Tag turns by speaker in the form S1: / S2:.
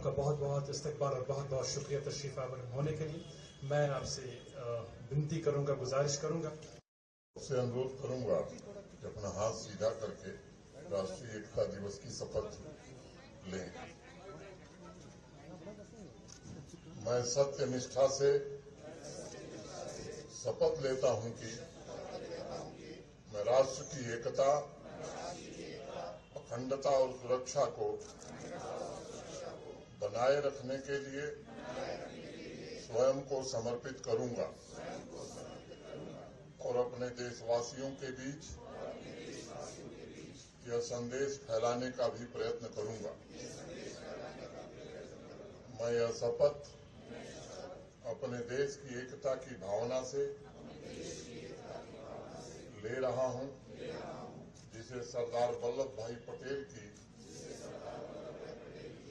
S1: आपका बहुत बहुत इस्तकबाल और बहुत बहुत शुक्रिया तशरीफ आवर होने के लिए। मैं आपसे विनती करूंगा, गुजारिश करूंगा,
S2: उससे अनुरोध करूंगा कि अपना हाथ सीधा करके राष्ट्रीय एकता दिवस की शपथ लें। मैं सत्य निष्ठा से शपथ लेता हूं कि मैं राष्ट्र की एकता, अखंडता और सुरक्षा को बनाए रखने के लिए स्वयं को समर्पित करूंगा और अपने देशवासियों के बीच यह संदेश फैलाने का भी प्रयत्न करूंगा। मैं यह शपथ अपने देश की एकता की भावना से ले रहा हूं, जिसे सरदार वल्लभ भाई पटेल की